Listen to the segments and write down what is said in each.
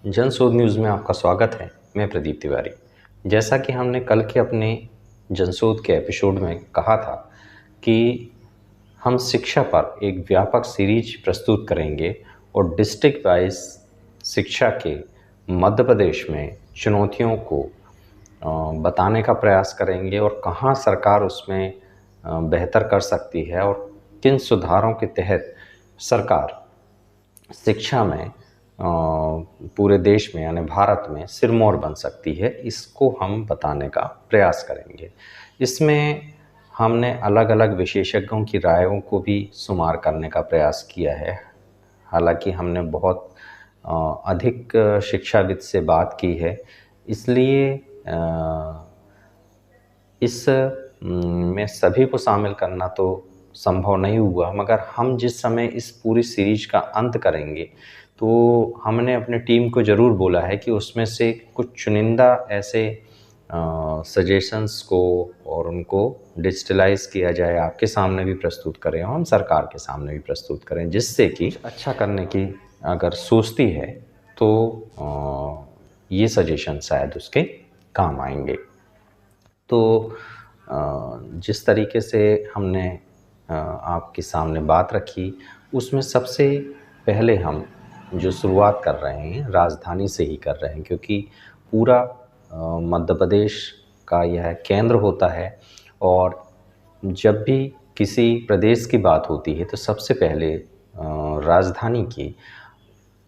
जनशोध news में आपका स्वागत है। मैं प्रदीप तिवारी। जैसा कि हमने कल के अपने जनशोध के एपिसोड में कहा था कि हम शिक्षा पर एक व्यापक सीरीज प्रस्तुत करेंगे और डिस्ट्रिक्ट वाइज शिक्षा के मध्य प्रदेश में चुनौतियों को बताने का प्रयास करेंगे और कहाँ सरकार उसमें बेहतर कर सकती है और किन सुधारों के तहत सरकार शिक्षा में पूरे देश में यानी भारत में सिरमौर बन सकती है, इसको हम बताने का प्रयास करेंगे। इसमें हमने अलग अलग विशेषज्ञों की रायों को भी शुमार करने का प्रयास किया है। हालांकि हमने बहुत अधिक शिक्षाविद से बात की है, इसलिए इस में सभी को शामिल करना तो संभव नहीं हुआ, मगर हम जिस समय इस पूरी सीरीज का अंत करेंगे तो हमने अपने टीम को ज़रूर बोला है कि उसमें से कुछ चुनिंदा ऐसे सजेशंस को और उनको डिजिटलाइज किया जाए, आपके सामने भी प्रस्तुत करें और हम सरकार के सामने भी प्रस्तुत करें, जिससे कि अच्छा करने की अगर सोचती है तो ये सजेशन शायद उसके काम आएंगे। तो जिस तरीके से हमने आपके सामने बात रखी, उसमें सबसे पहले हम जो शुरुआत कर रहे हैं राजधानी से ही कर रहे हैं, क्योंकि पूरा मध्य प्रदेश का यह केंद्र होता है और जब भी किसी प्रदेश की बात होती है तो सबसे पहले राजधानी की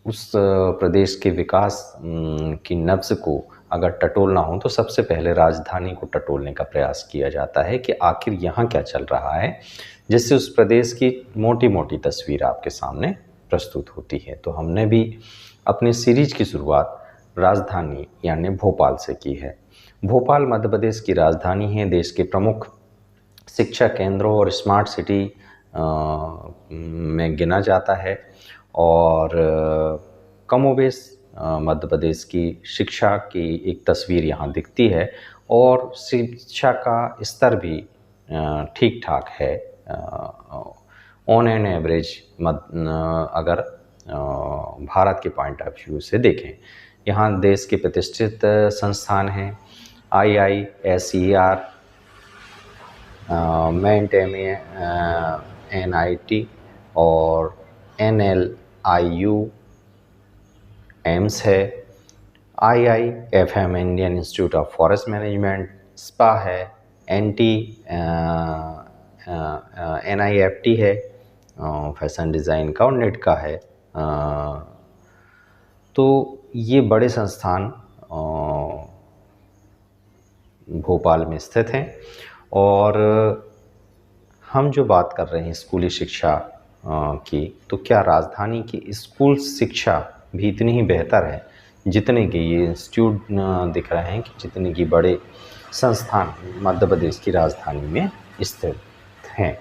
उस प्रदेश के विकास की नब्ज़ को अगर टटोलना हो तो सबसे पहले राजधानी को टटोलने का प्रयास किया जाता है कि आखिर यहाँ क्या चल रहा है, जिससे उस प्रदेश की मोटी मोटी तस्वीर आपके सामने प्रस्तुत होती है। तो हमने भी अपनी सीरीज की शुरुआत राजधानी यानी भोपाल से की है। भोपाल मध्य प्रदेश की राजधानी है, देश के प्रमुख शिक्षा केंद्रों और स्मार्ट सिटी में गिना जाता है और कमोबेश मध्य प्रदेश की शिक्षा की एक तस्वीर यहाँ दिखती है और शिक्षा का स्तर भी ठीक ठाक है। ऑन एन एवरेज अगर भारत के पॉइंट ऑफ व्यू से देखें, यहाँ देश के प्रतिष्ठित संस्थान हैं IISER, मेंट NIT और NLIU, एम्स है, IIFM Indian institute of forest management, spa है, NIFT है फैशन डिज़ाइन का और नेट का है। तो ये बड़े संस्थान भोपाल में स्थित हैं और हम जो बात कर रहे हैं स्कूली शिक्षा की, तो क्या राजधानी की स्कूल शिक्षा भी इतनी ही बेहतर है जितने कि ये इंस्टीट्यूट दिख रहे हैं, कि जितने की बड़े संस्थान मध्य प्रदेश की राजधानी में स्थित हैं?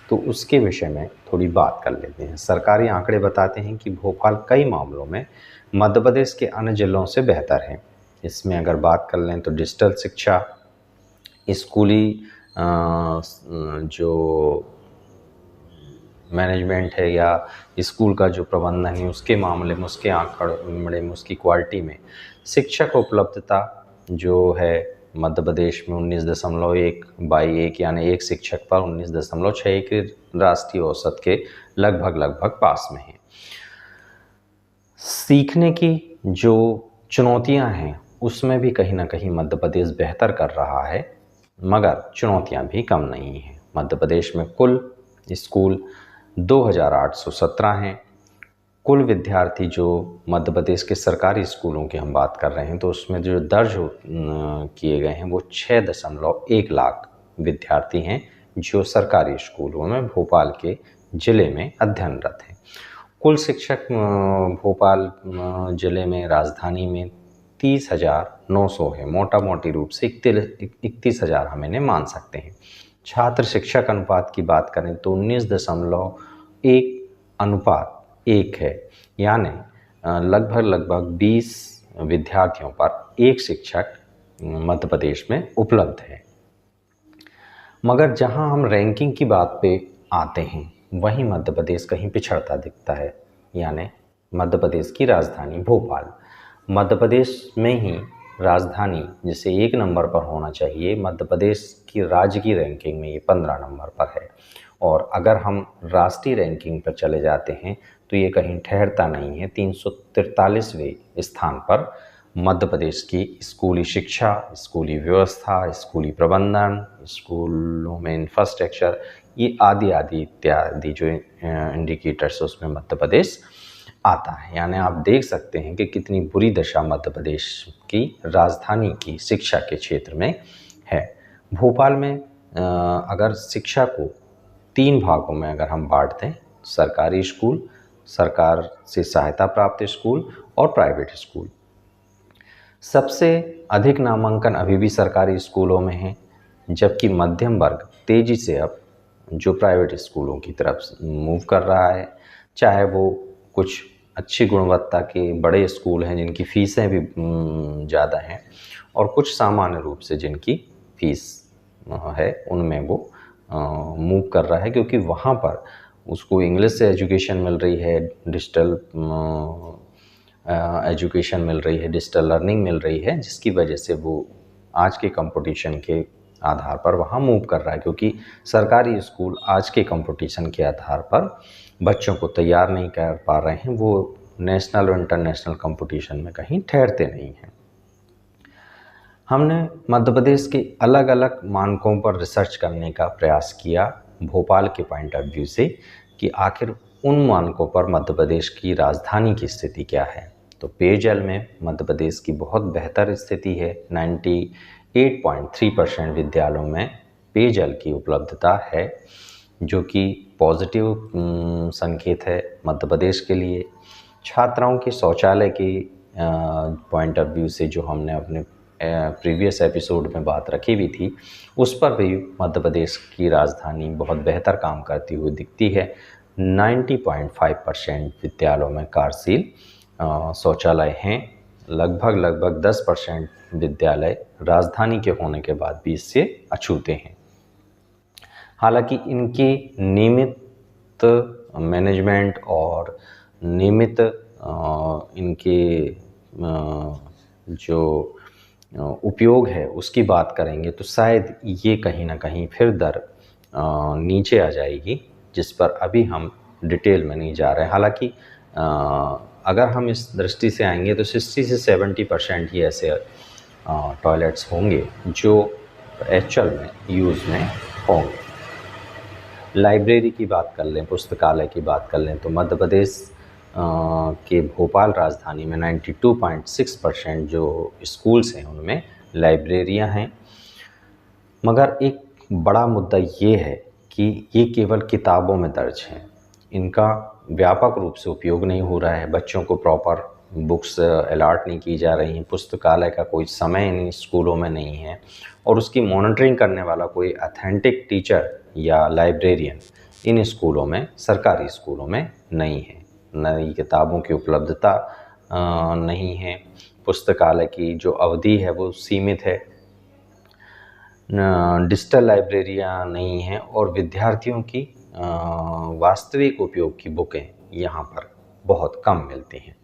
तो उसके विषय में थोड़ी बात कर लेते हैं। सरकारी आंकड़े बताते हैं कि भोपाल कई मामलों में मध्य प्रदेश के अन्य जिलों से बेहतर है। इसमें अगर बात कर लें तो डिजिटल शिक्षा, स्कूली जो मैनेजमेंट है या स्कूल का जो प्रबंधन है उसके मामले में, उसके आंकड़े में, उसकी क्वालिटी में, शिक्षक उपलब्धता जो है मध्य प्रदेश में 19.1/1 यानी एक शिक्षक पर 19.61 के राष्ट्रीय औसत के लगभग पास में है। सीखने की जो चुनौतियां हैं उसमें भी कहीं ना कहीं मध्य प्रदेश बेहतर कर रहा है, मगर चुनौतियां भी कम नहीं हैं। मध्य प्रदेश में कुल स्कूल 2817 हैं। कुल विद्यार्थी जो मध्य प्रदेश के सरकारी स्कूलों की हम बात कर रहे हैं तो उसमें जो दर्ज किए गए हैं वो 6.1 लाख विद्यार्थी हैं जो सरकारी स्कूलों में भोपाल के ज़िले में अध्ययनरत हैं। कुल शिक्षक भोपाल ज़िले में, राजधानी में 30,900 है। मोटा मोटी रूप से 31,000 हम इन्हें मान सकते हैं। छात्र शिक्षक अनुपात की बात करें तो 19.1:1 है, यानी लगभग 20 विद्यार्थियों पर एक शिक्षक मध्य प्रदेश में उपलब्ध है। मगर जहां हम रैंकिंग की बात पे आते हैं वहीं मध्य प्रदेश कहीं पिछड़ता दिखता है, यानी मध्य प्रदेश की राजधानी भोपाल। मध्य प्रदेश में ही राजधानी जिसे 1 नंबर पर होना चाहिए, मध्य प्रदेश की राज्य की रैंकिंग में ये 15 नंबर पर है। और अगर हम राष्ट्रीय रैंकिंग पर चले जाते हैं तो ये कहीं ठहरता नहीं है, 343वें स्थान पर मध्य प्रदेश की स्कूली शिक्षा, स्कूली व्यवस्था, स्कूली प्रबंधन, स्कूलों में इंफ्रास्ट्रक्चर, ये आदि आदि इत्यादि जो इंडिकेटर्स उसमें मध्य प्रदेश आता है। यानी आप देख सकते हैं कि कितनी बुरी दशा मध्य प्रदेश की राजधानी की शिक्षा के क्षेत्र में है। भोपाल में अगर शिक्षा को 3 भागों में अगर हम बांट दें, सरकारी स्कूल, सरकार से सहायता प्राप्त स्कूल और प्राइवेट स्कूल, सबसे अधिक नामांकन अभी भी सरकारी स्कूलों में है, जबकि मध्यम वर्ग तेज़ी से अब जो प्राइवेट स्कूलों की तरफ मूव कर रहा है, चाहे वो कुछ अच्छी गुणवत्ता के बड़े स्कूल हैं जिनकी फ़ीसें भी ज़्यादा हैं, और कुछ सामान्य रूप से जिनकी फ़ीस है उनमें वो मूव कर रहा है, क्योंकि वहाँ पर उसको इंग्लिश से एजुकेशन मिल रही है, डिजिटल एजुकेशन मिल रही है, डिजिटल लर्निंग मिल रही है, जिसकी वजह से वो आज के कंपटीशन के आधार पर वहाँ मूव कर रहा है, क्योंकि सरकारी स्कूल आज के कंपटीशन के आधार पर बच्चों को तैयार नहीं कर पा रहे हैं, वो नेशनल और इंटरनेशनल कंपटीशन में कहीं ठहरते नहीं हैं। हमने मध्य प्रदेश के अलग अलग मानकों पर रिसर्च करने का प्रयास किया भोपाल के पॉइंट ऑफ व्यू से, कि आखिर उन मानकों पर मध्य प्रदेश की राजधानी की स्थिति क्या है। तो पेयजल में मध्य प्रदेश की बहुत बेहतर स्थिति है, 98.3% विद्यालयों में पेयजल की उपलब्धता है, जो कि पॉजिटिव संकेत है मध्य प्रदेश के लिए। छात्राओं के शौचालय के पॉइंट ऑफ व्यू से जो हमने अपने प्रीवियस एपिसोड में बात रखी हुई थी, उस पर भी मध्य प्रदेश की राजधानी बहुत बेहतर काम करती हुई दिखती है। 90.5% विद्यालयों में कार्यशील शौचालय हैं। लगभग 10% विद्यालय राजधानी के होने के बाद भी इससे अछूते हैं। हालांकि इनकी नियमित मैनेजमेंट और नियमित इनके जो उपयोग है उसकी बात करेंगे तो शायद ये कहीं ना कहीं फिर दर नीचे आ जाएगी, जिस पर अभी हम डिटेल में नहीं जा रहे हैं। हालांकि अगर हम इस दृष्टि से आएंगे तो 60 से 70% ही ऐसे टॉयलेट्स होंगे जो एक्चुअल में यूज़ में होंगे। लाइब्रेरी की बात कर लें, पुस्तकालय की बात कर लें, तो मध्य प्रदेश के भोपाल राजधानी में 92.6% जो स्कूल्स हैं उनमें लाइब्रेरियां हैं। मगर एक बड़ा मुद्दा ये है कि ये केवल किताबों में दर्ज हैं, इनका व्यापक रूप से उपयोग नहीं हो रहा है, बच्चों को प्रॉपर बुक्स अलॉट नहीं की जा रही हैं, पुस्तकालय का कोई समय इन स्कूलों में नहीं है, और उसकी मॉनिटरिंग करने वाला कोई ऑथेंटिक टीचर या लाइब्रेरियन इन स्कूलों में, सरकारी स्कूलों में नहीं है। नई किताबों की उपलब्धता नहीं है, पुस्तकालय की जो अवधि है वो सीमित है, डिजिटल लाइब्रेरियाँ नहीं हैं, और विद्यार्थियों की वास्तविक उपयोग की बुकें यहाँ पर बहुत कम मिलती हैं।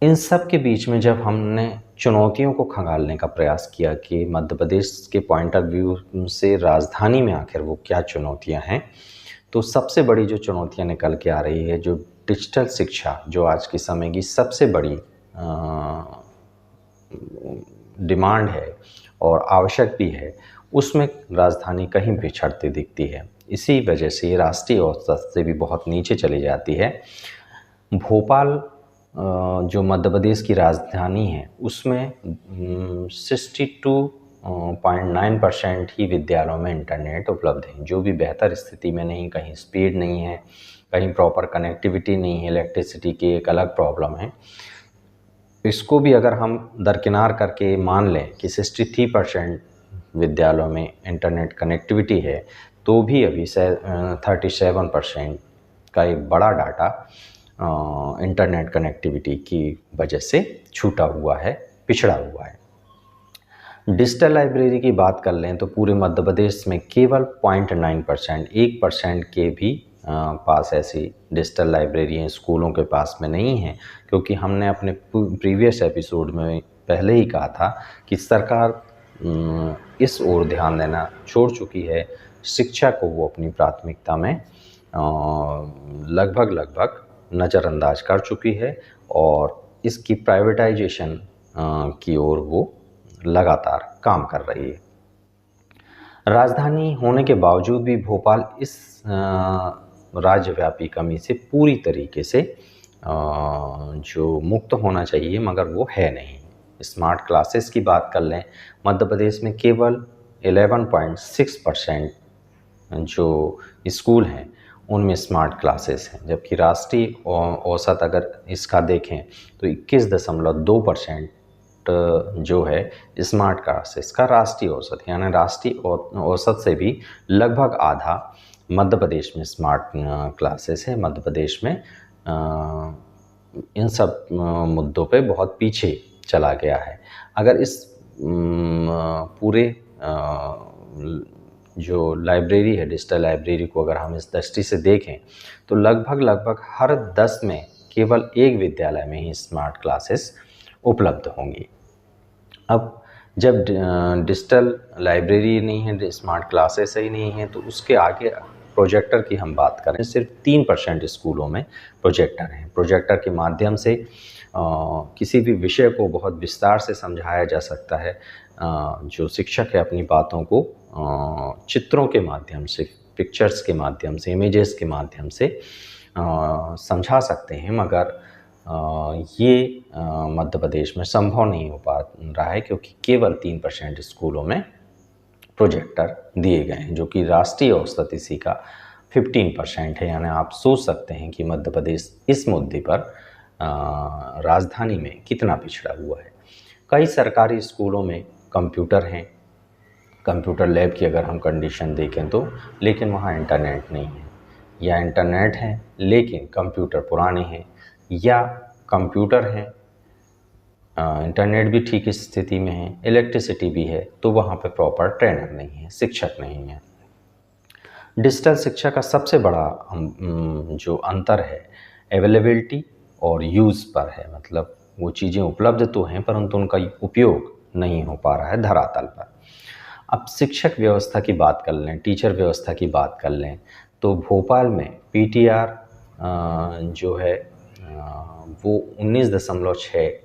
इन सब के बीच में जब हमने चुनौतियों को खंगालने का प्रयास किया कि मध्य प्रदेश के पॉइंट ऑफ व्यू से राजधानी में आखिर वो क्या चुनौतियाँ हैं, तो सबसे बड़ी जो चुनौतियाँ निकल के आ रही है, जो डिजिटल शिक्षा, जो आज के समय की सबसे बड़ी डिमांड है और आवश्यक भी है, उसमें राजधानी कहीं पिछड़ती दिखती है। इसी वजह से ये राष्ट्रीय औसत से भी बहुत नीचे चली जाती है। भोपाल जो मध्य प्रदेश की राजधानी है उसमें 62.9% ही विद्यालयों में इंटरनेट उपलब्ध है, जो भी बेहतर स्थिति में नहीं, कहीं स्पीड नहीं है, कहीं प्रॉपर कनेक्टिविटी नहीं है, इलेक्ट्रिसिटी की एक अलग प्रॉब्लम है। इसको भी अगर हम दरकिनार करके मान लें कि 63% विद्यालयों में इंटरनेट कनेक्टिविटी है, तो भी अभी 37% का एक बड़ा डाटा इंटरनेट कनेक्टिविटी की वजह से छूटा हुआ है, पिछड़ा हुआ है। डिजिटल लाइब्रेरी की बात कर लें तो पूरे मध्य प्रदेश में केवल 0.9%, 1% के भी पास ऐसी डिजिटल लाइब्रेरियाँ स्कूलों के पास में नहीं हैं, क्योंकि हमने अपने प्रीवियस एपिसोड में पहले ही कहा था कि सरकार इस ओर ध्यान देना छोड़ चुकी है। शिक्षा को वो अपनी प्राथमिकता में लगभग नज़रअंदाज कर चुकी है और इसकी प्राइवेटाइजेशन की ओर वो लगातार काम कर रही है। राजधानी होने के बावजूद भी भोपाल इस राज्यव्यापी कमी से पूरी तरीके से जो मुक्त होना चाहिए, मगर वो है नहीं। स्मार्ट क्लासेस की बात कर लें, मध्य प्रदेश में केवल 11.6% जो स्कूल हैं उनमें स्मार्ट क्लासेस हैं, जबकि राष्ट्रीय औसत अगर इसका देखें तो 21.2% जो है स्मार्ट क्लासेस का राष्ट्रीय औसत, यानी राष्ट्रीय औसत से भी लगभग आधा मध्य प्रदेश में स्मार्ट क्लासेस है। मध्य प्रदेश में इन सब मुद्दों पे बहुत पीछे चला गया है। अगर इस पूरे जो लाइब्रेरी है, डिजिटल लाइब्रेरी को अगर हम इस दृष्टि से देखें तो लगभग हर 10 में केवल एक विद्यालय में ही स्मार्ट क्लासेस उपलब्ध होंगी। अब जब डिजिटल लाइब्रेरी नहीं है, स्मार्ट क्लासेस ही नहीं है, तो उसके आगे प्रोजेक्टर की हम बात करें, सिर्फ 3% स्कूलों में प्रोजेक्टर हैं। प्रोजेक्टर के माध्यम से किसी भी विषय को बहुत विस्तार से समझाया जा सकता है। जो शिक्षक है अपनी बातों को चित्रों के माध्यम से, पिक्चर्स के माध्यम से, इमेजेस के माध्यम से समझा सकते हैं, मगर ये मध्य प्रदेश में संभव नहीं हो पा रहा है, क्योंकि केवल 3% स्कूलों में प्रोजेक्टर दिए गए हैं, जो कि राष्ट्रीय औसत इसी का 15% है। यानी आप सोच सकते हैं कि मध्य प्रदेश इस मुद्दे पर राजधानी में कितना पिछड़ा हुआ है। कई सरकारी स्कूलों में कंप्यूटर हैं, कंप्यूटर लैब की अगर हम कंडीशन देखें तो, लेकिन वहाँ इंटरनेट नहीं है, या इंटरनेट है लेकिन कंप्यूटर पुराने हैं, या कंप्यूटर हैं इंटरनेट भी ठीक स्थिति में है, इलेक्ट्रिसिटी भी है, तो वहाँ पे प्रॉपर ट्रेनर नहीं है, शिक्षक नहीं है। डिजिटल शिक्षा का सबसे बड़ा जो अंतर है अवेलेबिलिटी और यूज़ पर है। मतलब वो चीज़ें उपलब्ध तो हैं, परंतु उनका उपयोग नहीं हो पा रहा है धरातल पर। अब शिक्षक व्यवस्था की बात कर लें, टीचर व्यवस्था की बात कर लें, तो भोपाल में पीटीआर जो है वो 19.6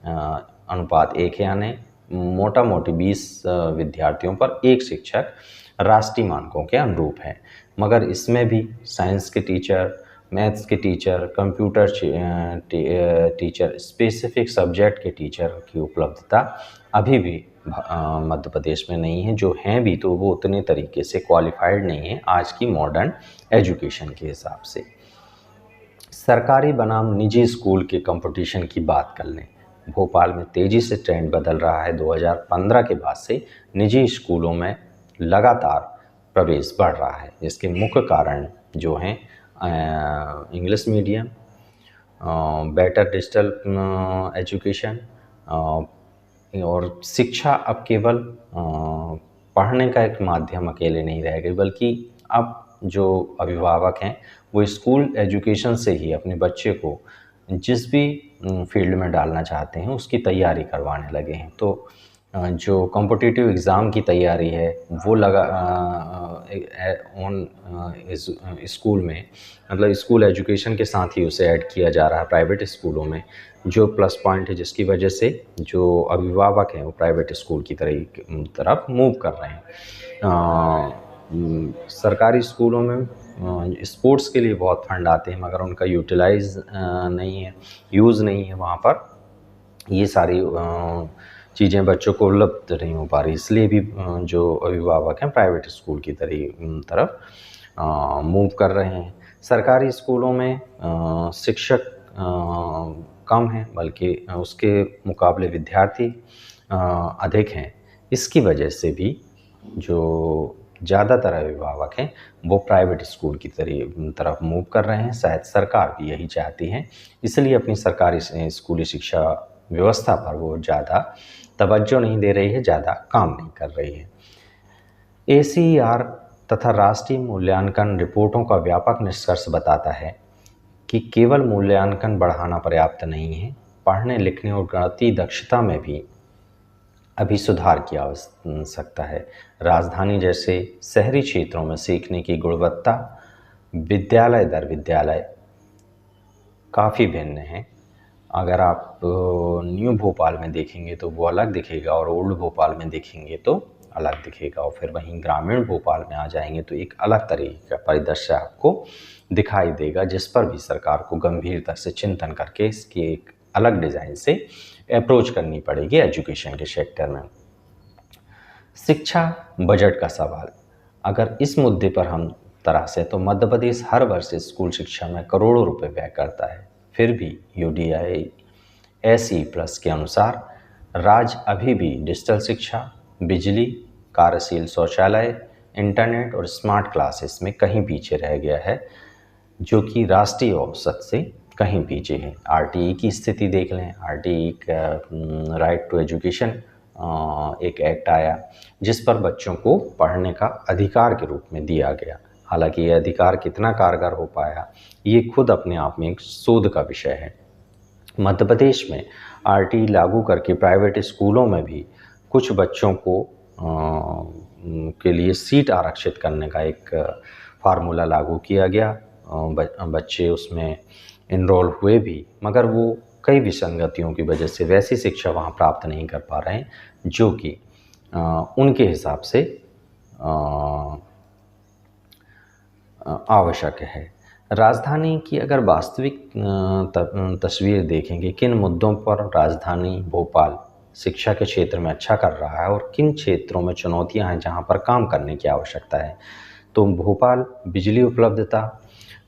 अनुपात 1 है, यानी मोटा मोटी 20 विद्यार्थियों पर एक शिक्षक राष्ट्रीय मानकों के अनुरूप है। मगर इसमें भी साइंस के टीचर, मैथ्स के teacher, computer teacher, specific subject के टीचर की उपलब्धता अभी भी मध्य प्रदेश में नहीं है। जो हैं भी तो वो उतने तरीके से क्वालिफाइड नहीं है आज की मॉडर्न एजुकेशन के हिसाब से। सरकारी बनाम निजी स्कूल के कंपटीशन की बात कर लें, भोपाल में तेज़ी से ट्रेंड बदल रहा है। 2015 के बाद से निजी स्कूलों में लगातार प्रवेश बढ़ रहा है। इसके मुख्य कारण जो हैं English medium, better digital education, और शिक्षा अब केवल पढ़ने का एक माध्यम अकेले नहीं रह गई, बल्कि अब जो अभिभावक हैं वो स्कूल एजुकेशन से ही अपने बच्चे को जिस भी फील्ड में डालना चाहते हैं उसकी तैयारी करवाने लगे हैं। तो जो कॉम्पिटिटिव एग्ज़ाम की तैयारी है वो स्कूल में, मतलब स्कूल एजुकेशन के साथ ही उसे ऐड किया जा रहा है प्राइवेट स्कूलों में, जो प्लस पॉइंट है, जिसकी वजह से जो अभिभावक हैं वो प्राइवेट स्कूल की तरफ मूव कर रहे हैं। सरकारी स्कूलों में स्पोर्ट्स के लिए बहुत फंड आते हैं, मगर उनका यूटिलाइज नहीं है, यूज़ नहीं है वहाँ पर। ये सारी चीज़ें बच्चों को उपलब्ध नहीं हो पा रही, इसलिए भी जो अभिभावक हैं प्राइवेट स्कूल की तरफ मूव कर रहे हैं। सरकारी स्कूलों में शिक्षक कम हैं, बल्कि उसके मुकाबले विद्यार्थी अधिक हैं। इसकी वजह से भी जो ज़्यादातर अभिभावक हैं वो प्राइवेट स्कूल की तरफ मूव कर रहे हैं। शायद सरकार भी यही चाहती है, इसलिए अपनी सरकारी स्कूली शिक्षा व्यवस्था पर वो ज़्यादा तवज्जो नहीं दे रही है, ज़्यादा काम नहीं कर रही है। ACER तथा राष्ट्रीय मूल्यांकन रिपोर्टों का व्यापक निष्कर्ष बताता है कि केवल मूल्यांकन बढ़ाना पर्याप्त नहीं है, पढ़ने लिखने और गणितीय दक्षता में भी अभी सुधार की आवश्यकता है। राजधानी जैसे शहरी क्षेत्रों में सीखने की गुणवत्ता विद्यालय दर विद्यालय काफ़ी भिन्न है। अगर आप न्यू भोपाल में देखेंगे तो वो अलग दिखेगा और ओल्ड भोपाल में देखेंगे तो अलग दिखेगा, और फिर वहीं ग्रामीण भोपाल में आ जाएंगे तो एक अलग तरीके का परिदृश्य आपको दिखाई देगा, जिस पर भी सरकार को गंभीरता से चिंतन करके इसकी एक अलग डिज़ाइन से अप्रोच करनी पड़ेगी एजुकेशन के सेक्टर में। शिक्षा बजट का सवाल, अगर इस मुद्दे पर हम तरासे तो मध्य प्रदेश हर वर्ष स्कूल शिक्षा में करोड़ों रुपए व्यय करता है। फिर भी UDI-SE+ के अनुसार राज्य अभी भी डिजिटल शिक्षा, बिजली, कार्यशील शौचालय, इंटरनेट और स्मार्ट क्लासेस में कहीं पीछे रह गया है, जो कि राष्ट्रीय औसत से कहीं पीछे है। RTE की स्थिति देख लें। RTE का राइट टू एजुकेशन एक एक्ट आया जिस पर बच्चों को पढ़ने का अधिकार के रूप में दिया गया। हालांकि ये अधिकार कितना कारगर हो पाया, ये खुद अपने आप में एक शोध का विषय है। मध्य प्रदेश में RTE लागू करके प्राइवेट स्कूलों में भी कुछ बच्चों को के लिए सीट आरक्षित करने का एक फार्मूला लागू किया गया। बच्चे उसमें इनरोल हुए भी, मगर वो कई विसंगतियों की वजह से वैसी शिक्षा वहाँ प्राप्त नहीं कर पा रहे हैं जो कि उनके हिसाब से आवश्यक है। राजधानी की अगर वास्तविक तस्वीर देखेंगे, किन मुद्दों पर राजधानी भोपाल शिक्षा के क्षेत्र में अच्छा कर रहा है और किन क्षेत्रों में चुनौतियां हैं जहां पर काम करने की आवश्यकता है, तो भोपाल बिजली उपलब्धता,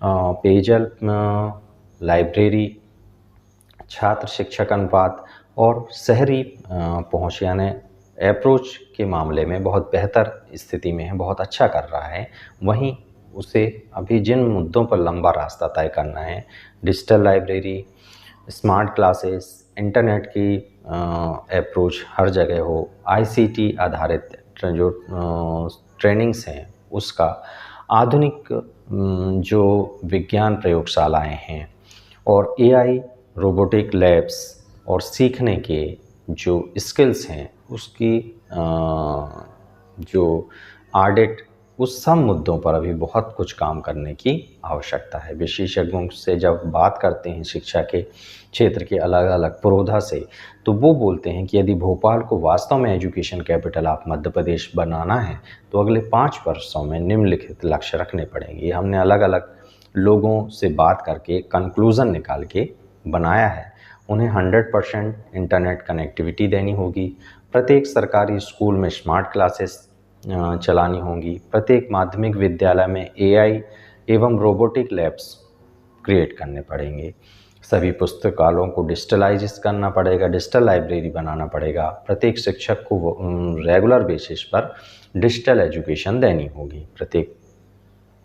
पेयजल, लाइब्रेरी, छात्र शिक्षक अनुपात और शहरी पहुँच यानी अप्रोच के मामले में बहुत बेहतर स्थिति में है, बहुत अच्छा कर रहा है। वहीं उसे अभी जिन मुद्दों पर लंबा रास्ता तय करना है, digital library, smart classes, internet की अप्रोच हर जगह हो, ICT आधारित जो ट्रेनिंग्स हैं उसका, आधुनिक जो विज्ञान प्रयोगशालाएं हैं और AI रोबोटिक लैब्स और सीखने के जो स्किल्स हैं उसकी जो ऑडिट, उस सब मुद्दों पर अभी बहुत कुछ काम करने की आवश्यकता है। विशेषज्ञों से जब बात करते हैं शिक्षा के क्षेत्र के अलग अलग पुरोधा से, तो वो बोलते हैं कि यदि भोपाल को वास्तव में education capital of Madhya Pradesh बनाना है तो अगले 5 वर्षों में निम्नलिखित लक्ष्य रखने पड़ेंगे। हमने अलग अलग लोगों से बात करके कंक्लूज़न निकाल के बनाया है। उन्हें 100% इंटरनेट कनेक्टिविटी देनी होगी, प्रत्येक सरकारी स्कूल में स्मार्ट क्लासेस चलानी होंगी, प्रत्येक माध्यमिक विद्यालय में AI एवं रोबोटिक लैब्स क्रिएट करने पड़ेंगे, सभी पुस्तकालयों को डिजिटलाइज करना पड़ेगा, डिजिटल लाइब्रेरी बनाना पड़ेगा, प्रत्येक शिक्षक को रेगुलर बेसिस पर डिजिटल एजुकेशन देनी होगी, प्रत्येक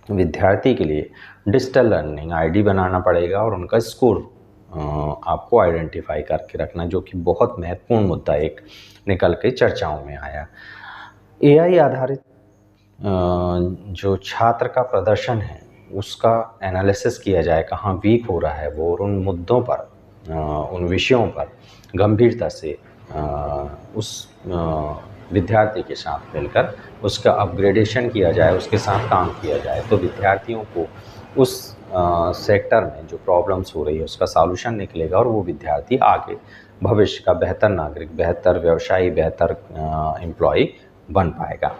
विद्यार्थी के लिए डिजिटल लर्निंग ID बनाना पड़ेगा और उनका स्कोर आपको आइडेंटिफाई करके रखना, जो कि बहुत महत्वपूर्ण मुद्दा एक निकल के चर्चाओं में आया। AI आधारित जो छात्र का प्रदर्शन है उसका एनालिसिस किया जाए, कहाँ वीक हो रहा है वो, और उन मुद्दों पर, उन विषयों पर गंभीरता से उस विद्यार्थी के साथ मिलकर उसका अपग्रेडेशन किया जाए, उसके साथ काम किया जाए, तो विद्यार्थियों को उस सेक्टर में जो प्रॉब्लम्स हो रही है उसका सॉल्यूशन निकलेगा और वो विद्यार्थी आगे भविष्य का बेहतर नागरिक, बेहतर व्यवसायी, बेहतर एम्प्लॉय बन पाएगा।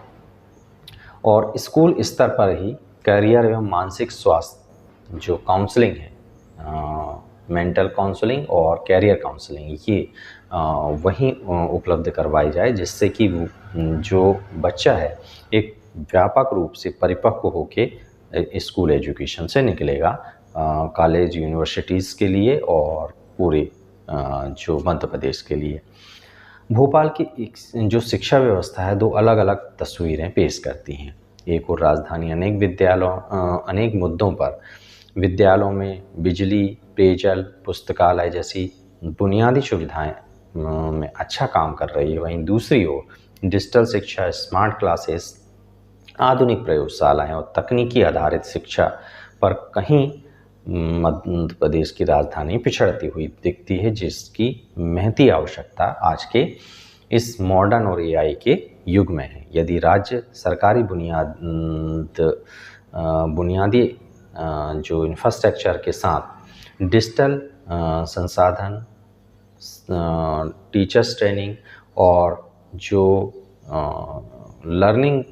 और स्कूल स्तर पर ही करियर एवं मानसिक स्वास्थ्य जो काउंसलिंग है, मेंटल काउंसलिंग और कैरियर काउंसलिंग, ये वहीं उपलब्ध करवाई जाए, जिससे कि जो बच्चा है एक व्यापक रूप से परिपक्व होके स्कूल एजुकेशन से निकलेगा कॉलेज यूनिवर्सिटीज़ के लिए और पूरे जो मध्य प्रदेश के लिए। भोपाल की जो शिक्षा व्यवस्था है दो अलग अलग तस्वीरें पेश करती हैं। एक और राजधानी अनेक मुद्दों पर विद्यालयों में बिजली, पेयजल, पुस्तकालय जैसी बुनियादी सुविधाएं में अच्छा काम कर रही है, वहीं दूसरी ओर डिजिटल शिक्षा, स्मार्ट क्लासेस आधुनिक प्रयोगशालाएं और तकनीकी आधारित शिक्षा पर कहीं मध्य प्रदेश की राजधानी पिछड़ती हुई दिखती है, जिसकी महती आवश्यकता आज के इस मॉडर्न और एआई के युग में है। यदि राज्य सरकारी बुनियादी जो इंफ्रास्ट्रक्चर के साथ डिजिटल संसाधन, टीचर्स ट्रेनिंग और जो लर्निंग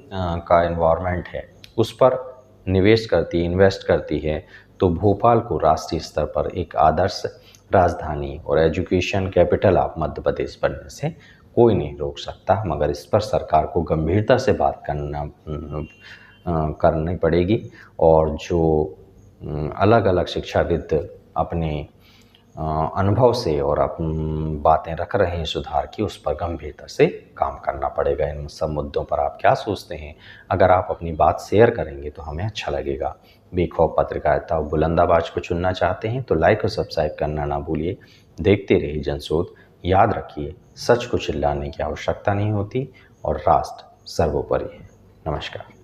का एनवायरनमेंट है उस पर निवेश करती है, इन्वेस्ट करती है, तो भोपाल को राष्ट्रीय स्तर पर एक आदर्श राजधानी और education capital of Madhya Pradesh बनने से कोई नहीं रोक सकता। मगर इस पर सरकार को गंभीरता से बात करनी पड़ेगी और जो अलग अलग शिक्षाविद अपने अनुभव से और बातें रख रहे हैं सुधार की, उस पर गंभीरता से काम करना पड़ेगा। इन सब मुद्दों पर आप क्या सोचते हैं? अगर आप अपनी बात शेयर करेंगे तो हमें अच्छा लगेगा। बेखौफ पत्रकारिता और बुलंद आवाज को चुनना चाहते हैं तो लाइक और सब्सक्राइब करना ना भूलिए। देखते रहिए जनशोध। याद रखिए, सच को चिल्लाने की आवश्यकता नहीं होती और राष्ट्र सर्वोपरि है। नमस्कार।